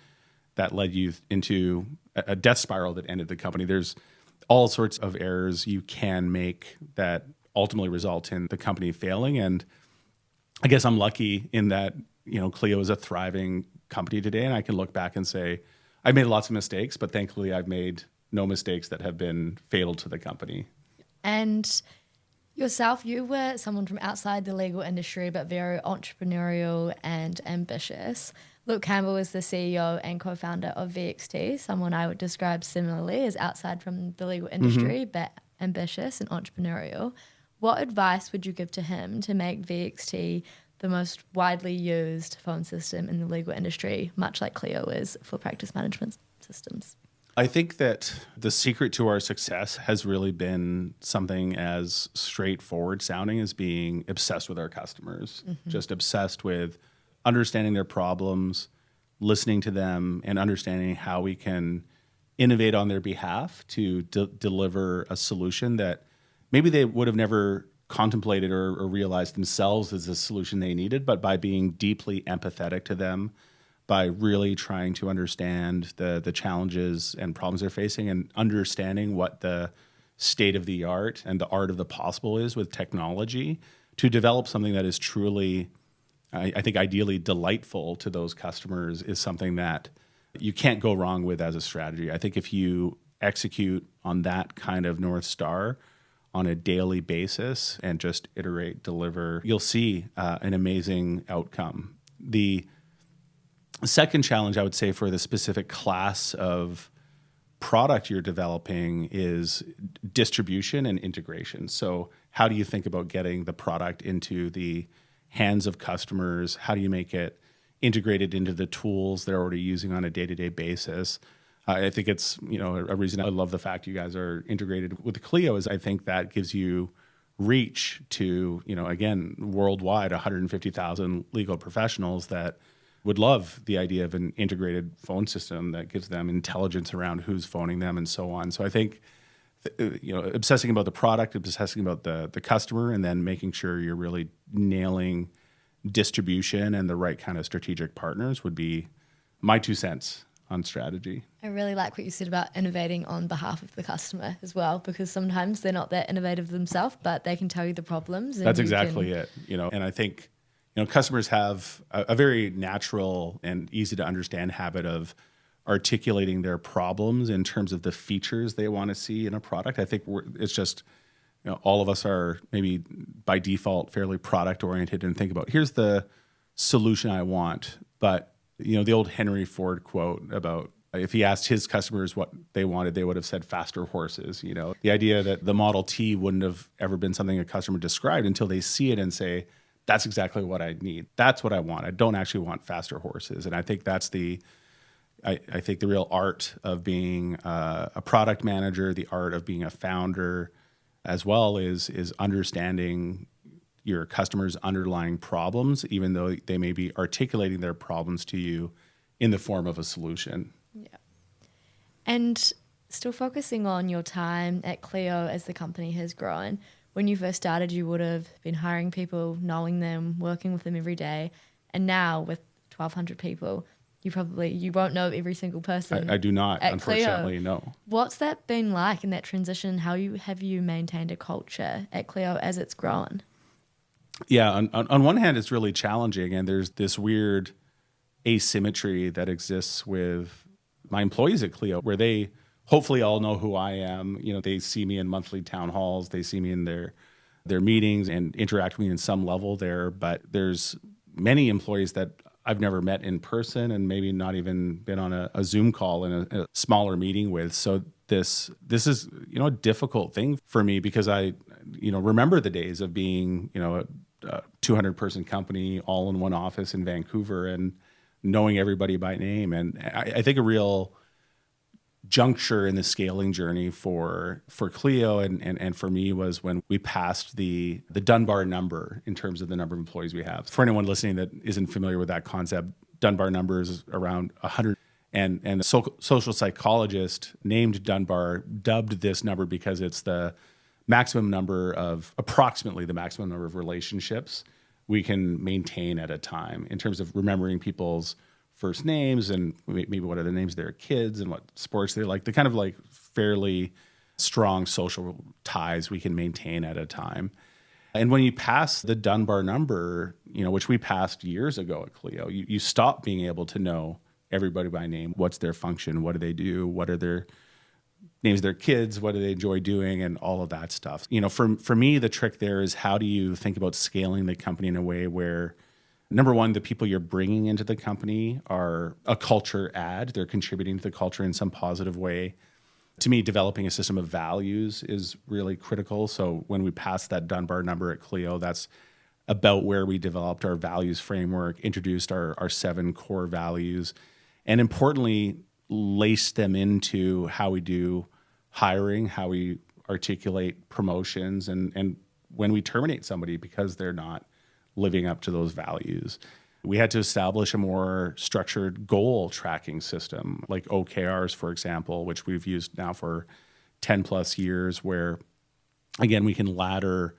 that led you into a death spiral that ended the company. There's all sorts of errors you can make that ultimately result in the company failing. And I guess I'm lucky in that, Clio is a thriving company today, and I can look back and say, I've made lots of mistakes, but thankfully I've made no mistakes that have been fatal to the company. And yourself, you were someone from outside the legal industry, but very entrepreneurial and ambitious. Luke Campbell is the CEO and co-founder of VXT, someone I would describe similarly as outside from the legal industry, but ambitious and entrepreneurial. What advice would you give to him to make VXT the most widely used phone system in the legal industry, much like Clio is for practice management systems? I think that the secret to our success has really been something as straightforward sounding as being obsessed with our customers, just obsessed with understanding their problems, listening to them, and understanding how we can innovate on their behalf to deliver a solution that maybe they would have never contemplated or realized themselves as a solution they needed, but by being deeply empathetic to them, by really trying to understand the challenges and problems they're facing and understanding what the state of the art and the art of the possible is with technology to develop something that is truly, I think, ideally delightful to those customers is something that you can't go wrong with as a strategy. I think if you execute on that kind of North Star on a daily basis and just iterate, deliver, you'll see an amazing outcome. The second challenge I would say for the specific class of product you're developing is distribution and integration. So how do you think about getting the product into the hands of customers? How do you make it integrated into the tools they're already using on a day-to-day basis? I think it's a reason I love the fact you guys are integrated with Clio is I think that gives you reach to, again, worldwide 150,000 legal professionals that would love the idea of an integrated phone system that gives them intelligence around who's phoning them and so on. So I think, obsessing about the product, obsessing about the customer, and then making sure you're really nailing distribution and the right kind of strategic partners would be my 2 cents on strategy. I really like what you said about innovating on behalf of the customer as well, because sometimes they're not that innovative themselves, but they can tell you the problems. And that's exactly it. And I think, customers have a very natural and easy to understand habit of articulating their problems in terms of the features they want to see in a product. I think it's just, all of us are maybe by default fairly product oriented and think about, here's the solution I want. But, the old Henry Ford quote about if he asked his customers what they wanted, they would have said faster horses. The idea that the Model T wouldn't have ever been something a customer described until they see it and say, that's exactly what I need. That's what I want. I don't actually want faster horses. And I think that's I think the real art of being a product manager, the art of being a founder as well is understanding your customers' underlying problems, even though they may be articulating their problems to you in the form of a solution. Yeah. And still focusing on your time at Clio as the company has grown, when you first started, you would have been hiring people, knowing them, working with them every day. And now with 1,200 people, you won't know every single person. I do not, unfortunately, Clio. no. What's that been like in that transition? How have you maintained a culture at Clio as it's grown? Yeah, on one hand, it's really challenging. And there's this weird asymmetry that exists with my employees at Clio, where they hopefully all know who I am. They see me in monthly town halls, they see me in their meetings and interact with me in some level there. But there's many employees that I've never met in person and maybe not even been on a Zoom call in a smaller meeting with. So this is, a difficult thing for me because I, remember the days of being, a 200 person company all in one office in Vancouver and knowing everybody by name. And I think a real juncture in the scaling journey for Clio and for me was when we passed the Dunbar number in terms of the number of employees we have. For anyone listening that isn't familiar with that concept, Dunbar number is around 100. And a social psychologist named Dunbar dubbed this number because it's approximately the maximum number of relationships we can maintain at a time in terms of remembering people's first names and maybe what are the names of their kids and what sports they like, the kind of like fairly strong social ties we can maintain at a time. And when you pass the Dunbar number, which we passed years ago at Clio, you stop being able to know everybody by name. What's their function? What do they do? What are their names of their kids? What do they enjoy doing? And all of that stuff. For me, the trick there is how do you think about scaling the company in a way where, number one, the people you're bringing into the company are a culture add. They're contributing to the culture in some positive way. To me, developing a system of values is really critical. So when we passed that Dunbar number at Clio, that's about where we developed our values framework, introduced our 7 core values, and importantly, laced them into how we do hiring, how we articulate promotions, and when we terminate somebody because they're not living up to those values. We had to establish a more structured goal tracking system, like OKRs, for example, which we've used now for 10 plus years, where, again, we can ladder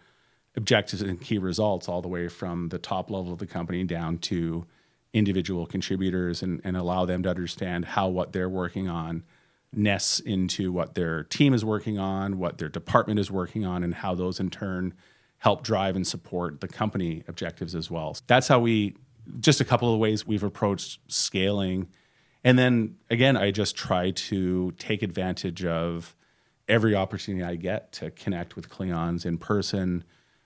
objectives and key results all the way from the top level of the company down to individual contributors and allow them to understand how what they're working on nests into what their team is working on, what their department is working on, and how those in turn help drive and support the company objectives as well. That's how just a couple of ways we've approached scaling. And then again, I just try to take advantage of every opportunity I get to connect with Clions in person,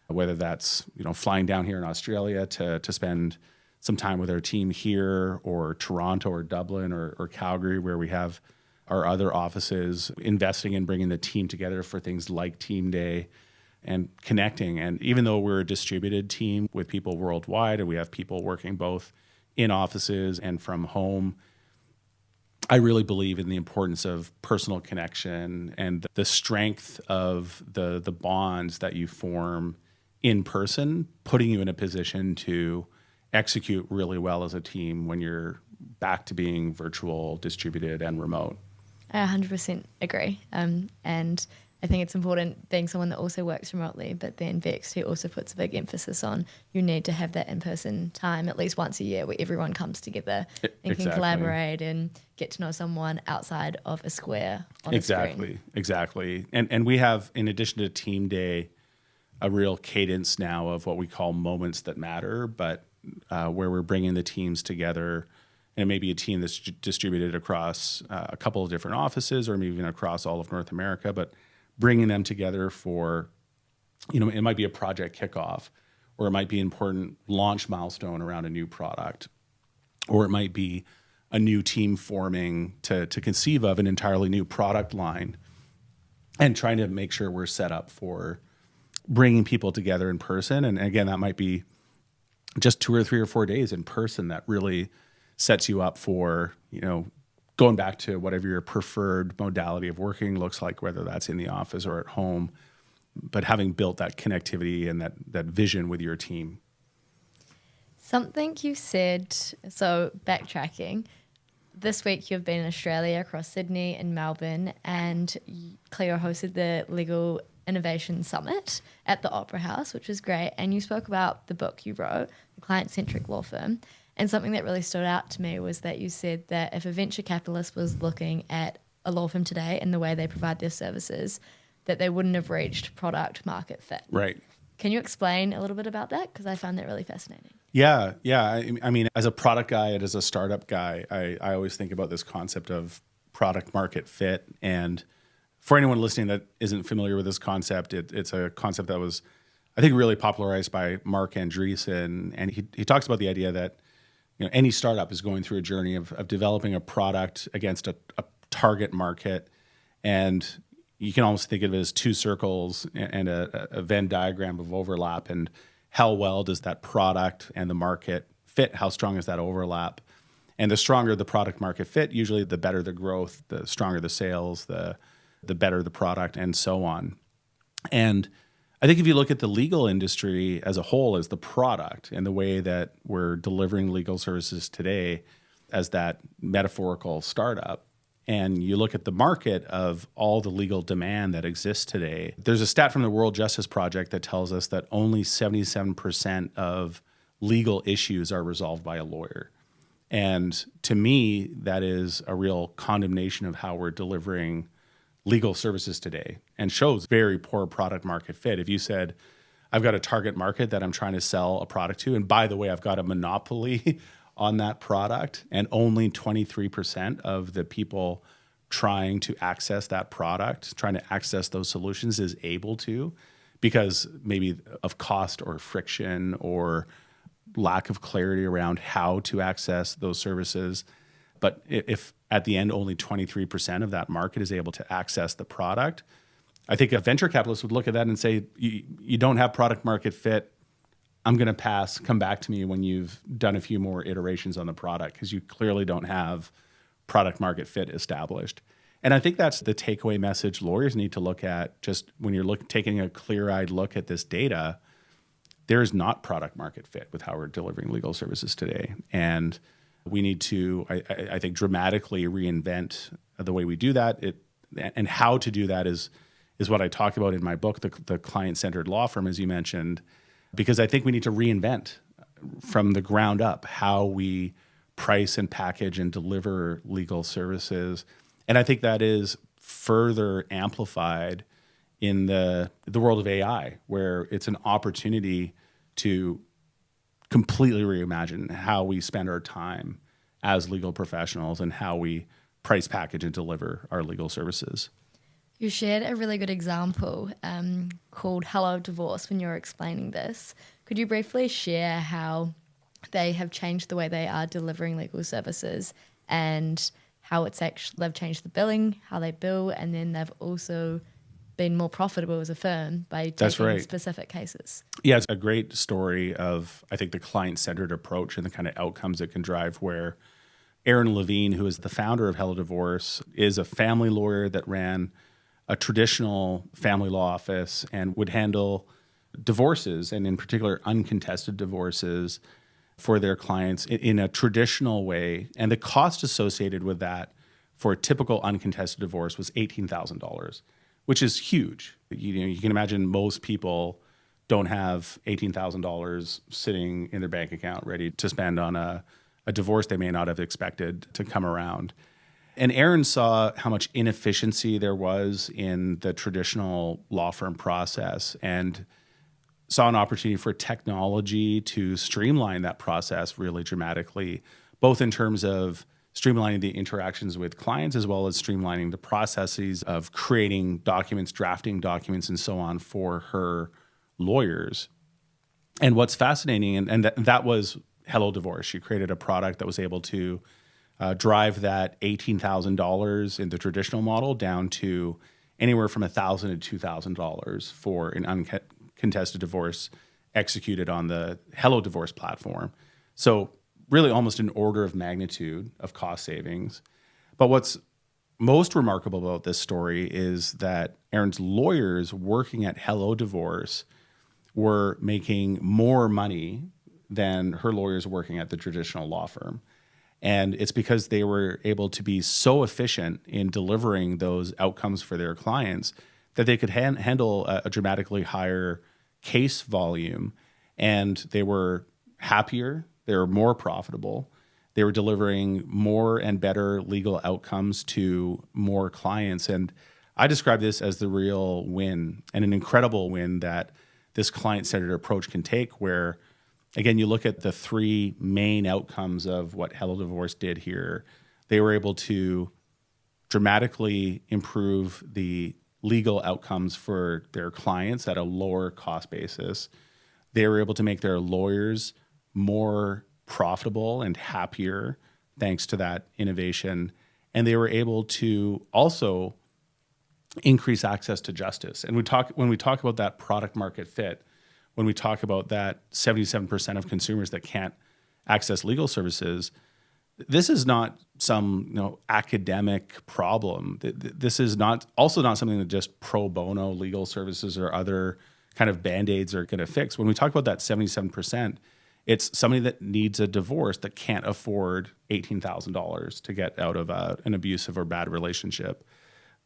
whether that's, flying down here in Australia to spend some time with our team here, or Toronto or Dublin or Calgary, where we have our other offices, investing in bringing the team together for things like Team Day and connecting. And even though we're a distributed team with people worldwide, and we have people working both in offices and from home, I really believe in the importance of personal connection and the strength of the bonds that you form in person, putting you in a position to execute really well as a team when you're back to being virtual, distributed, and remote. I 100% agree. And I think it's important being someone that also works remotely, but then VXT also puts a big emphasis on you need to have that in-person time at least once a year where everyone comes together and can collaborate and get to know someone outside of a square on a screen. Exactly. And we have, in addition to Team Day, a real cadence now of what we call moments that matter, but where we're bringing the teams together, and it may be a team that's distributed across a couple of different offices or maybe even across all of North America, but bringing them together for, it might be a project kickoff, or it might be an important launch milestone around a new product, or it might be a new team forming to conceive of an entirely new product line, and trying to make sure we're set up for bringing people together in person. And again, that might be just 2 or 3 or 4 days in person that really sets you up for, going back to whatever your preferred modality of working looks like, whether that's in the office or at home, but having built that connectivity and that vision with your team. Something you said, so backtracking, this week you've been in Australia, across Sydney and Melbourne, and Clio hosted the Legal Innovation Summit at the Opera House, which was great. And you spoke about the book you wrote, The Client-Centric Law Firm. And something that really stood out to me was that you said that if a venture capitalist was looking at a law firm today and the way they provide their services, that they wouldn't have reached product market fit. Right. Can you explain a little bit about that? Because I found that really fascinating. Yeah. I mean, as a product guy and as a startup guy, I always think about this concept of product market fit. And for anyone listening that isn't familiar with this concept, it's a concept that was, I think, really popularized by Mark Andreessen. And he talks about the idea that any startup is going through a journey of developing a product against a target market. And you can almost think of it as two circles and a Venn diagram of overlap. And how well does that product and the market fit? How strong is that overlap? And the stronger the product market fit, usually the better the growth, the stronger the sales, the better the product, and so on. And I think if you look at the legal industry as a whole as the product and the way that we're delivering legal services today as that metaphorical startup, and you look at the market of all the legal demand that exists today, there's a stat from the World Justice Project that tells us that only 77% of legal issues are resolved by a lawyer. And to me, that is a real condemnation of how we're delivering legal services today and shows very poor product market fit. If you said, I've got a target market that I'm trying to sell a product to, and by the way, I've got a monopoly on that product, and only 23% of the people trying to access that product, trying to access those solutions is able to, because maybe of cost or friction or lack of clarity around how to access those services. But if at the end only 23% of that market is able to access the product, I think a venture capitalist would look at that and say, you don't have product market fit. I'm going to pass. Come back to me when you've done a few more iterations on the product, because you clearly don't have product market fit established. And I think that's the takeaway message lawyers need to look at. Just when you're taking a clear-eyed look at this data, there is not product market fit with how we're delivering legal services today. And we need to, I think, dramatically reinvent the way we do that. And how to do that is what I talk about in my book, the client-centered law firm, as you mentioned, because I think we need to reinvent from the ground up how we price and package and deliver legal services. And I think that is further amplified in the world of AI, where it's an opportunity to completely reimagine how we spend our time as legal professionals and how we price, package, and deliver our legal services. You shared a really good example called Hello Divorce when you were explaining this. Could you briefly share how they have changed the way they are delivering legal services and how they've changed the billing, how they bill, and then they've also been more profitable as a firm by taking specific cases? Yeah, it's a great story of, I think, the client-centered approach and the kind of outcomes it can drive, where Aaron Levine, who is the founder of Hello Divorce, is a family lawyer that ran a traditional family law office and would handle divorces, and in particular uncontested divorces, for their clients in a traditional way. And the cost associated with that for a typical uncontested divorce was $18,000, which is huge. You can imagine most people don't have $18,000 sitting in their bank account ready to spend on a divorce they may not have expected to come around. And Aaron saw how much inefficiency there was in the traditional law firm process and saw an opportunity for technology to streamline that process really dramatically, both in terms of streamlining the interactions with clients as well as streamlining the processes of creating documents, drafting documents, and so on for her lawyers. And what's fascinating, and that was Hello Divorce. She created a product that was able to drive that $18,000 in the traditional model down to anywhere from $1,000 to $2,000 for an uncontested divorce executed on the Hello Divorce platform. So really almost an order of magnitude of cost savings. But what's most remarkable about this story is that Aaron's lawyers working at Hello Divorce were making more money than her lawyers working at the traditional law firm. And it's because they were able to be so efficient in delivering those outcomes for their clients that they could handle a dramatically higher case volume. And they were happier, they were more profitable, they were delivering more and better legal outcomes to more clients. And I describe this as the real win, and an incredible win that this client-centered approach can take, where again, you look at the three main outcomes of what Hello Divorce did here. They were able to dramatically improve the legal outcomes for their clients at a lower cost basis. They were able to make their lawyers more profitable and happier thanks to that innovation. And they were able to also increase access to justice. And when we talk about that product market fit, when we talk about that 77% of consumers that can't access legal services, this is not some academic problem. This is not something that just pro bono legal services or other kind of band-aids are going to fix. When we talk about that 77%, it's somebody that needs a divorce that can't afford $18,000 to get out of an abusive or bad relationship.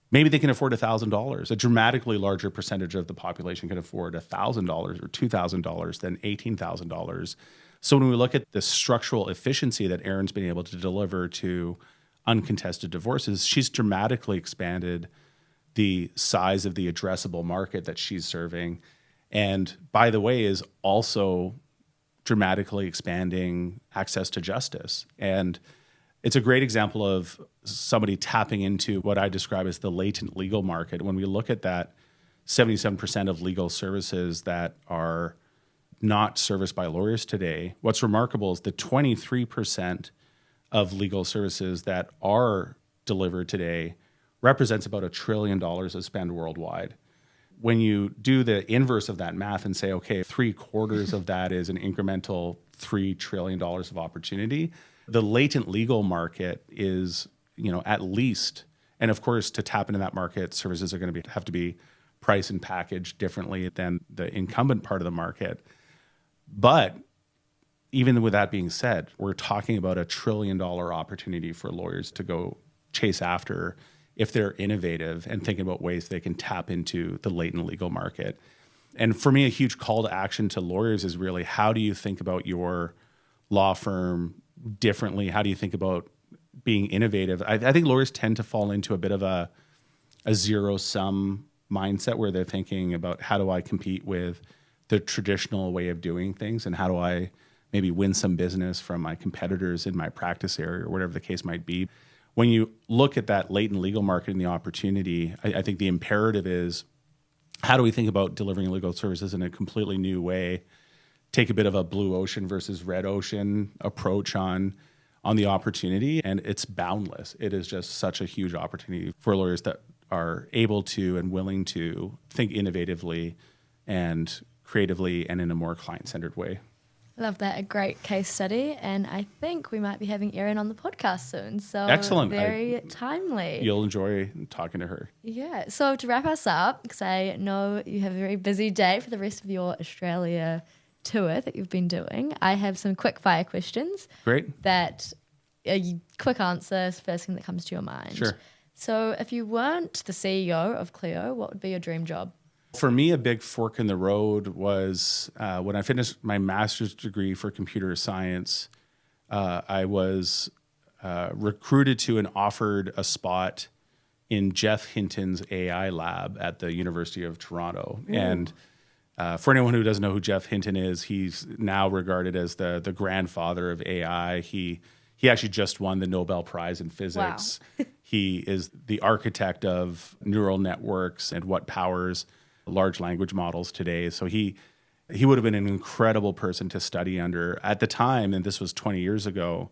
Maybe they can afford $1,000. A dramatically larger percentage of the population can afford $1,000 or $2,000 than $18,000. So when we look at the structural efficiency that Erin's been able to deliver to uncontested divorces, she's dramatically expanded the size of the addressable market that she's serving. And by the way, is also dramatically expanding access to justice. And it's a great example of somebody tapping into what I describe as the latent legal market. When we look at that 77% of legal services that are not serviced by lawyers today, what's remarkable is the 23% of legal services that are delivered today represents about $1 trillion of spend worldwide. When you do the inverse of that math and say, okay, 3/4 of that is an incremental $3 trillion of opportunity, the latent legal market is, at least, and of course, to tap into that market, services are going to have to be priced and packaged differently than the incumbent part of the market. But even with that being said, we're talking about $1 trillion opportunity for lawyers to go chase after if they're innovative and thinking about ways they can tap into the latent legal market. And for me, a huge call to action to lawyers is really, how do you think about your law firm differently? How do you think about being innovative? I think lawyers tend to fall into a bit of a zero-sum mindset where they're thinking about, how do I compete with the traditional way of doing things, and how do I maybe win some business from my competitors in my practice area, or whatever the case might be. When you look at that latent legal market and the opportunity, I think the imperative is, how do we think about delivering legal services in a completely new way? Take a bit of a blue ocean versus red ocean approach on the opportunity, and it's boundless. It is just such a huge opportunity for lawyers that are able to and willing to think innovatively and creatively and in a more client-centered way. Love that. A great case study. And I think we might be having Erin on the podcast soon. So excellent. Very timely. You'll enjoy talking to her. Yeah. So to wrap us up, because I know you have a very busy day for the rest of your Australia tour that you've been doing, I have some quick fire questions. Great. That quick answers, first thing that comes to your mind. Sure. So if you weren't the CEO of Clio, what would be your dream job? For me, a big fork in the road was when I finished my master's degree for computer science. I was recruited to and offered a spot in Jeff Hinton's AI lab at the University of Toronto. Ooh. And for anyone who doesn't know who Jeff Hinton is, he's now regarded as the grandfather of AI. He actually just won the Nobel Prize in physics. Wow. He is the architect of neural networks and what powers large language models today. So he would have been an incredible person to study under. At the time, and this was 20 years ago,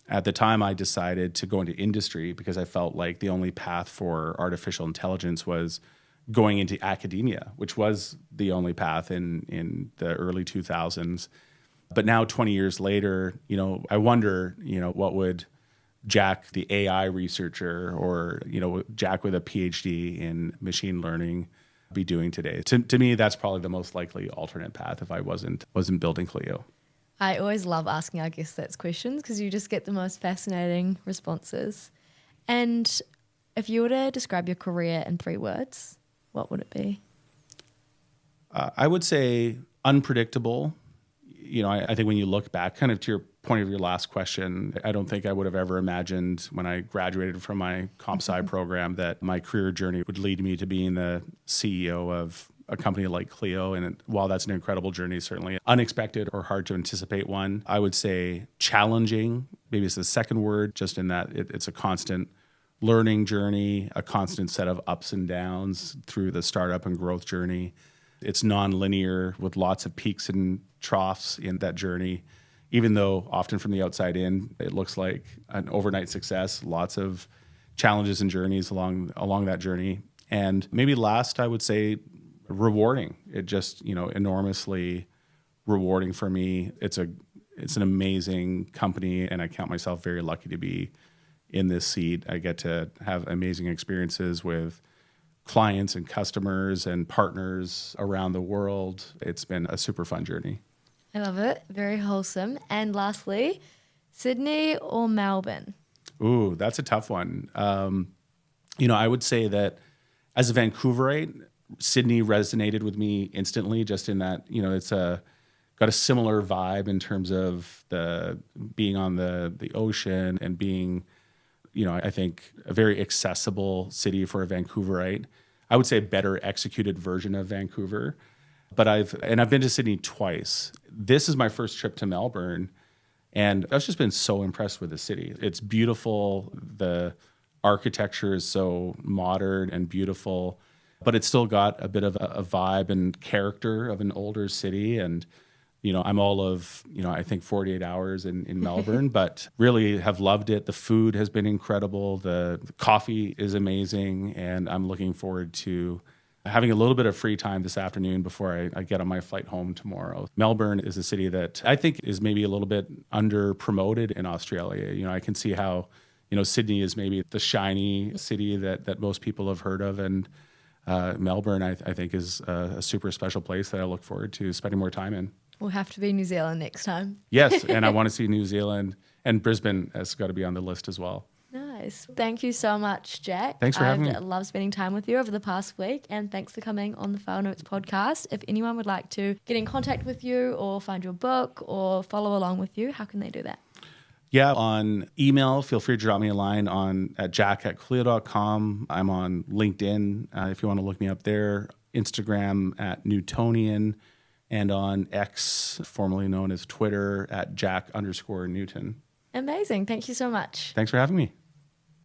at the time I decided to go into industry because I felt like the only path for artificial intelligence was going into academia, which was the only path in the early 2000s. But now 20 years later, I wonder, what would Jack, the AI researcher, or, Jack with a PhD in machine learning be doing today. To me, that's probably the most likely alternate path if I wasn't building Clio. I always love asking our guests those questions because you just get the most fascinating responses. And if you were to describe your career in 3 words, what would it be? I would say unpredictable. I think when you look back, kind of to your point of your last question, I don't think I would have ever imagined when I graduated from my comp sci program that my career journey would lead me to being the CEO of a company like Clio. And while that's an incredible journey, certainly unexpected or hard to anticipate one, I would say challenging, maybe it's the second word, just in that it's a constant learning journey, a constant set of ups and downs through the startup and growth journey. It's non-linear with lots of peaks and troughs in that journey. Even though often from the outside in, it looks like an overnight success, lots of challenges and journeys along that journey. And maybe last, I would say rewarding. It just, enormously rewarding for me. It's an amazing company, and I count myself very lucky to be in this seat. I get to have amazing experiences with clients and customers and partners around the world. It's been a super fun journey. I love it. Very wholesome. And lastly, Sydney or Melbourne? Ooh, that's a tough one. I would say that as a Vancouverite, Sydney resonated with me instantly, just in that, it's got a similar vibe in terms of the being on the ocean and being, I think a very accessible city for a Vancouverite. I would say a better executed version of Vancouver. But I've been to Sydney twice. This is my first trip to Melbourne, and I've just been so impressed with the city. It's beautiful. The architecture is so modern and beautiful, but it's still got a bit of a vibe and character of an older city. And, I'm all of, I think 48 hours in Melbourne, but really have loved it. The food has been incredible. The coffee is amazing, and I'm looking forward to having a little bit of free time this afternoon before I get on my flight home tomorrow. Melbourne is a city that I think is maybe a little bit under promoted in Australia. I can see how, Sydney is maybe the shiny city that most people have heard of. And Melbourne, I think, is a super special place that I look forward to spending more time in. We'll have to be New Zealand next time. Yes, and I want to see New Zealand, and Brisbane has got to be on the list as well. Nice. Thank you so much, Jack. Thanks for having me. I've loved spending time with you over the past week, and thanks for coming on the File Notes podcast. If anyone would like to get in contact with you or find your book or follow along with you, how can they do that? Yeah, on email, feel free to drop me a line at jack@clio.com. I'm on LinkedIn if you want to look me up there, Instagram at Newtonian, and on X, formerly known as Twitter, at Jack_Newton. Amazing. Thank you so much. Thanks for having me.